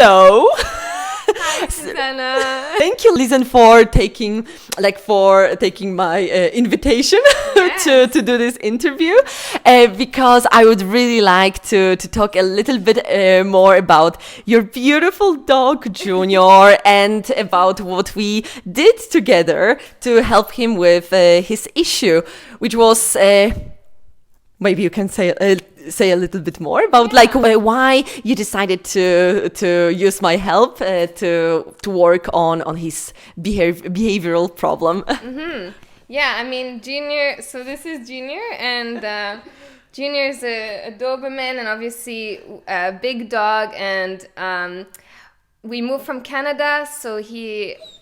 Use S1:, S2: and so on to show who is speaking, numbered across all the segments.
S1: Hello.
S2: Hi, ZUZANNA.
S1: Thank you, Lizen, for taking my invitation
S2: Yes.
S1: to do this interview, because I would really like to talk a little bit more about your beautiful dog Junior and about what we did together to help him with his issue, which was. Maybe you can say a little bit more about why you decided to use my help to work on his behavioral problem.
S2: Yeah, I mean, Junior, so this is Junior, and Junior's a Doberman, and obviously a big dog, and we moved from Canada, so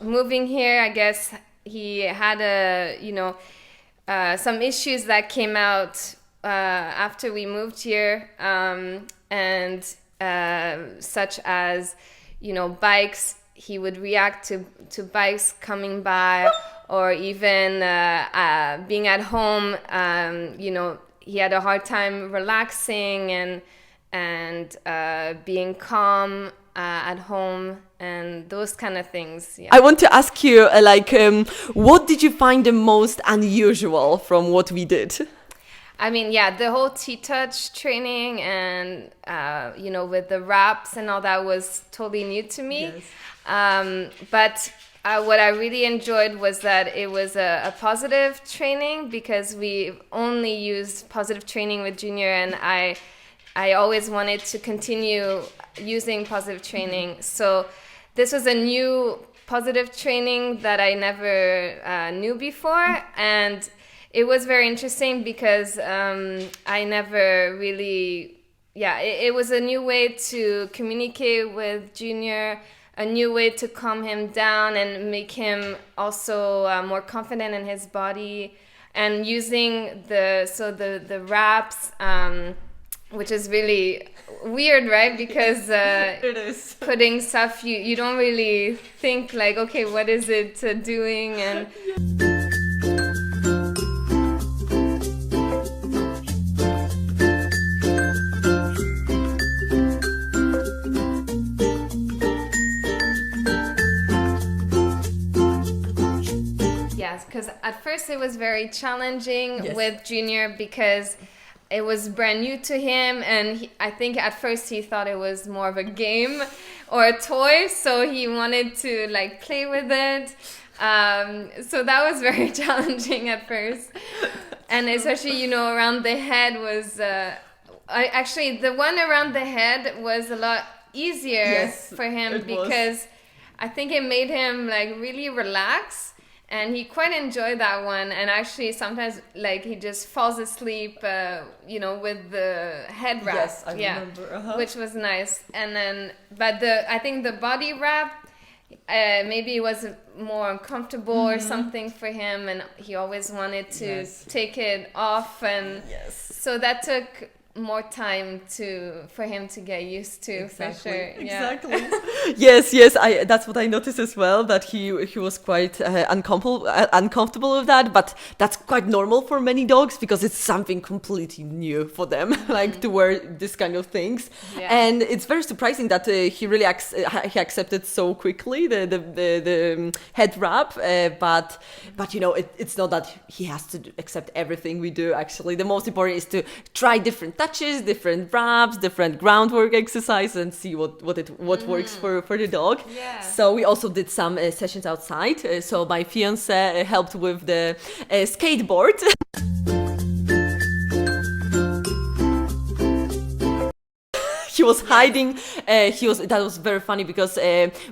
S2: moving here, I guess he had some issues that came out after we moved here, and such as, bikes. He would react to bikes coming by, or even being at home. He had a hard time relaxing and being calm at home, and those kind of things. Yeah.
S1: I want to ask you, what did you find the most unusual from what we did?
S2: I mean, yeah, the whole TTouch training and, with the wraps and all that was totally new to me.
S1: Yes.
S2: But what I really enjoyed was that it was a positive training, because we only used positive training with Junior, and I always wanted to continue using positive training. So this was a new positive training that I never knew before, and it was very interesting because I never really, it was a new way to communicate with Junior, a new way to calm him down and make him also more confident in his body, and using the wraps, which is really weird, right? Because
S1: It is.
S2: putting stuff, you don't really think like, okay, what is it doing? And because at first it was very challenging.
S1: Yes.
S2: With Junior, because it was brand new to him, and I think at first he thought it was more of a game or a toy, so he wanted to play with it. So that was very challenging at first, and especially around the head was actually the one around the head was a lot easier.
S1: Yes,
S2: for him,
S1: it was.
S2: because I think it made him really relax. And he quite enjoyed that one, and actually sometimes he just falls asleep, with the head wrap.
S1: Yes, I remember.
S2: Which was nice. And then, but I think the body wrap, maybe it was more uncomfortable or something for him, and he always wanted to take it off, and so that took more time for him to get used to.
S1: Exactly.
S2: For sure.
S1: Exactly. Yes. That's what I noticed as well. That he was quite uncomfortable with that, but that's quite normal for many dogs, because it's something completely new for them, to wear this kind of things.
S2: Yeah.
S1: And it's very surprising that he really he accepted so quickly the head wrap. But it's not that he has to accept everything we do. Actually, the most important is to try different touches, different wraps, different groundwork exercise, and see what works for the dog.
S2: Yeah.
S1: So we also did some sessions outside. So my fiance helped with the skateboard. He was hiding. That was very funny, because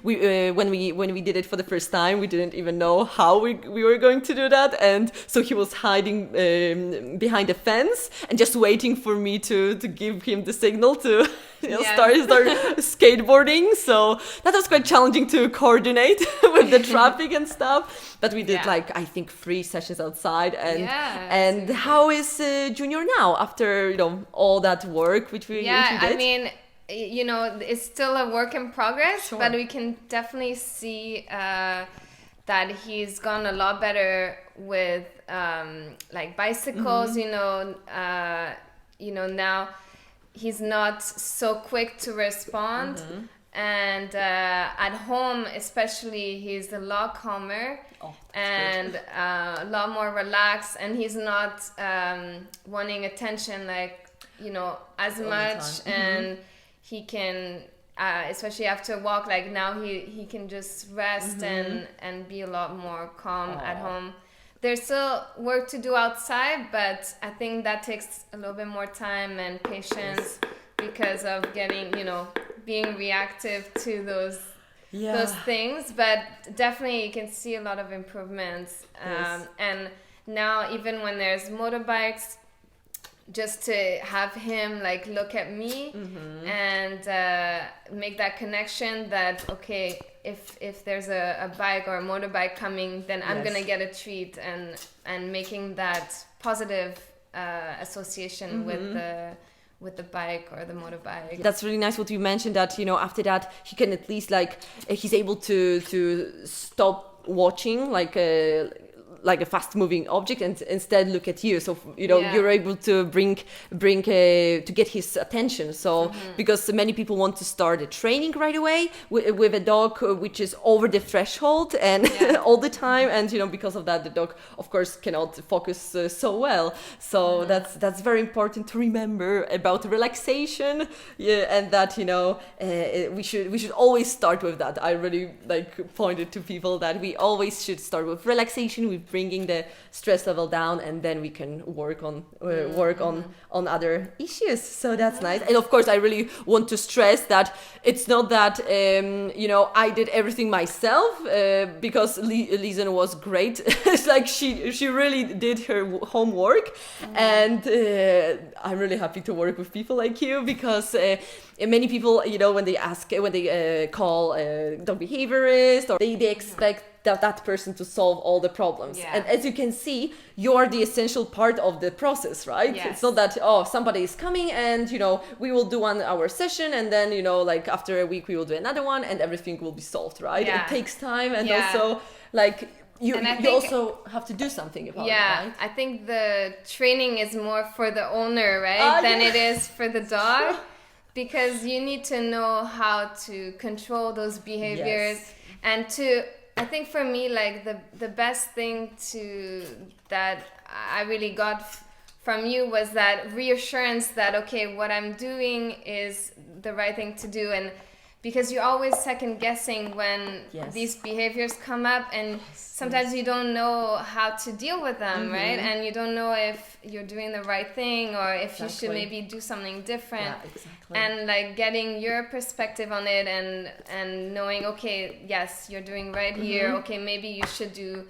S1: when we did it for the first time, we didn't even know how we were going to do that, and so he was hiding behind a fence and just waiting for me to give him the signal to start skateboarding. So that was quite challenging to coordinate with the traffic and stuff. But we did I think 3 sessions outside. And how is Junior now after all that work which we did?
S2: I mean, it's still a work in progress,
S1: Sure.
S2: but we can definitely see that he's gone a lot better with bicycles. Now he's not so quick to respond. And at home, especially, he's a lot calmer and a lot more relaxed, and he's not wanting attention like, you know, as much. And he can, especially after a walk, like now he can just rest and be a lot more calm at home. There's still work to do outside, but I think that takes a little bit more time and patience because of getting, you know, being reactive to those things. But definitely you can see a lot of improvements. And now even when there's motorbikes, just to have him like look at me and make that connection that, okay, if there's a bike or a motorbike coming, then I'm gonna get a treat, and making that positive association with the bike or the motorbike.
S1: That's really nice what you mentioned, that, you know, after that he can at least like he's able to stop watching like a fast moving object and instead look at you. So, you know, you're able to bring to get his attention. So because many people want to start a training right away with a dog which is over the threshold and all the time, and, you know, because of that the dog of course cannot focus so well. So that's very important to remember about relaxation, and that, you know, we should always start with that. I really like pointed to people that we always should start with relaxation, with bringing the stress level down, and then we can work on other issues. So that's nice. And of course I really want to stress that it's not that you know, I did everything myself, because Lisan was great. It's like she really did her homework, and I'm really happy to work with people like you, because many people, you know, when they call dog behaviorist, or they expect that person to solve all the problems. And as you can see, you're the essential part of the process, right? It's not that, oh, somebody is coming and, you know, we will do 1 hour session, and then, you know, like after a week we will do another one and everything will be solved, right? It takes time, and also like you also have to do something about it, right?
S2: I think the training is more for the owner, right, than it is for the dog, because you need to know how to control those behaviors. And I think for me, like the best thing that I really got from you was that reassurance that, okay, what I'm doing is the right thing to do. And because you're always second guessing when these behaviors come up, and sometimes you don't know how to deal with them, right? And you don't know if you're doing the right thing, or if you should maybe do something different. And like getting your perspective on it, and knowing, okay, yes, you're doing right here. Okay, maybe you should do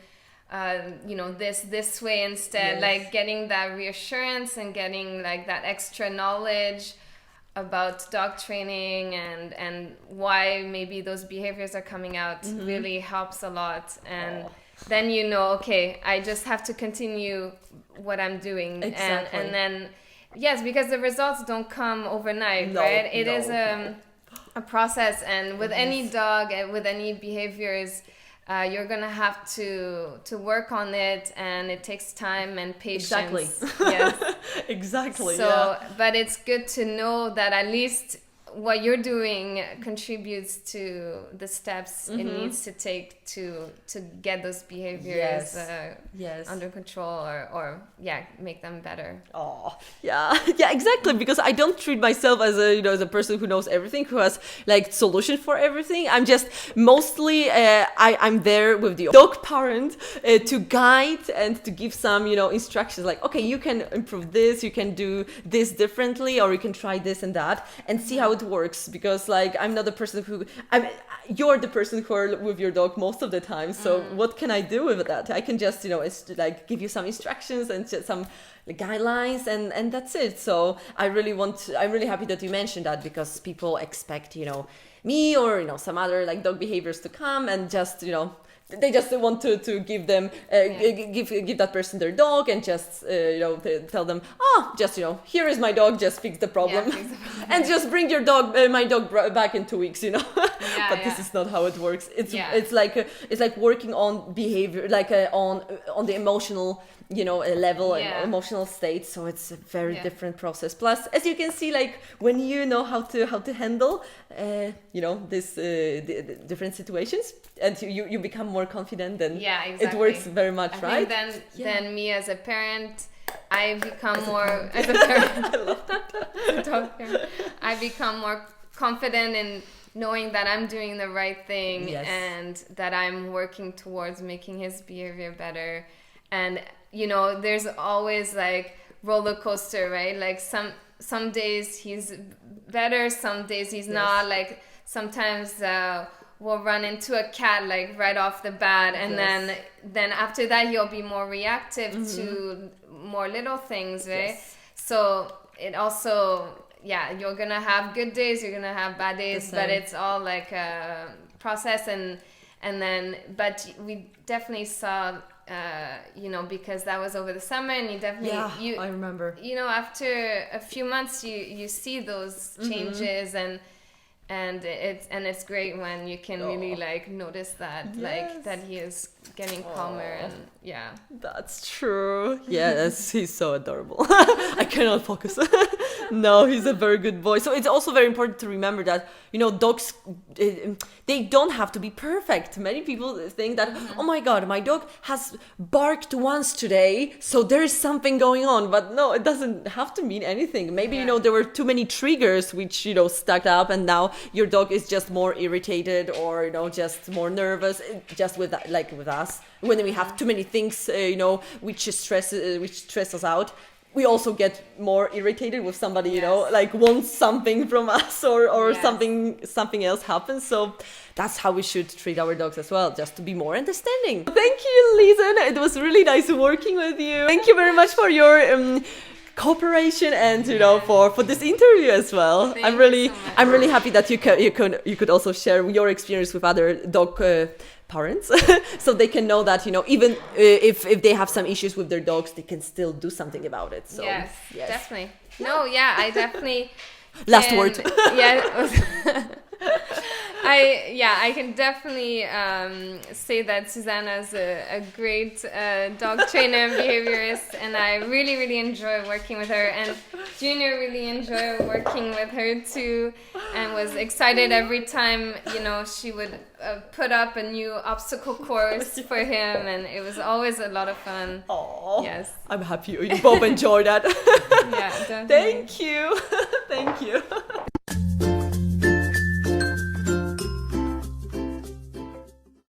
S2: you know, this way instead. Like getting that reassurance and getting like that extra knowledge about dog training and why maybe those behaviors are coming out really helps a lot. And then, you know, okay, I just have to continue what I'm doing. And then, yes, because the results don't come overnight, right? It is a process, and with any dog and with any behaviors, you're gonna have to work on it, and it takes time and patience.
S1: Exactly.
S2: So, but it's good to know that at least what you're doing contributes to the steps it needs to take to get those behaviors under control, or make them better.
S1: Exactly, because I don't treat myself as a person who knows everything, who has like solution for everything. I'm just mostly I'm there with the dog parent to guide and to give some instructions, like, okay, you can improve this, you can do this differently, or you can try this and that and see how it works. Because like I'm not the person you're the person who are with your dog most of the time, so what can I do with that? I can just it's like give you some instructions and some guidelines, and that's it. So I'm really happy that you mentioned that, because people expect me or some other like dog behaviors to come and just they just want to give them give that person their dog and just tell them, just here is my dog, just fix the problem, and just bring your dog my dog back in 2 weeks, but this is not how it works. It's like working on behavior, like on the emotional level and emotional state. So it's a very different process. Plus, as you can see, like when you know how to handle this the different situations, and you become more confident, then it works very much, right?
S2: Then me as a parent, I become more as a parent. I love that. I become more confident in knowing that I'm doing the right thing and that I'm working towards making his behavior better. And there's always like roller coaster, right? Like some days he's better, some days he's not. Like sometimes we'll run into a cat like right off the bat, and then after that he'll be more reactive to more little things, right? So it also you're gonna have good days, you're gonna have bad days, but it's all like a process. And then but we definitely saw because that was over the summer, and you definitely I remember after a few months you see those changes, and it's great when you can really like notice that like that he is getting calmer. And
S1: that's true. Yes, he's so adorable. I cannot focus. No, he's a very good boy. So it's also very important to remember that dogs, they don't have to be perfect. Many people think that oh my god, my dog has barked once today, so there is something going on. But no, it doesn't have to mean anything. Maybe there were too many triggers which stacked up, and now your dog is just more irritated or just more nervous. Just with that, like with us, when we have too many things which stress us out, we also get more irritated with somebody like wants something from us, or something else happens. So that's how we should treat our dogs as well, just to be more understanding. Thank you, Lisa. It was really nice working with you. Thank you very much for your cooperation and for this interview as well. I'm really happy that you could also share your experience with other dog parents, so they can know that even if they have some issues with their dogs, they can still do something about it. So
S2: yes. Definitely. No, I definitely
S1: last word.
S2: I can definitely say that Zuzanna is a great dog trainer and behaviorist, and I really, really enjoy working with her. And Junior really enjoyed working with her too, and was excited every time she would put up a new obstacle course for him, and it was always a lot of fun.
S1: Oh,
S2: yes,
S1: I'm happy you both enjoyed that.
S2: Yeah, definitely.
S1: Thank you. Thank you.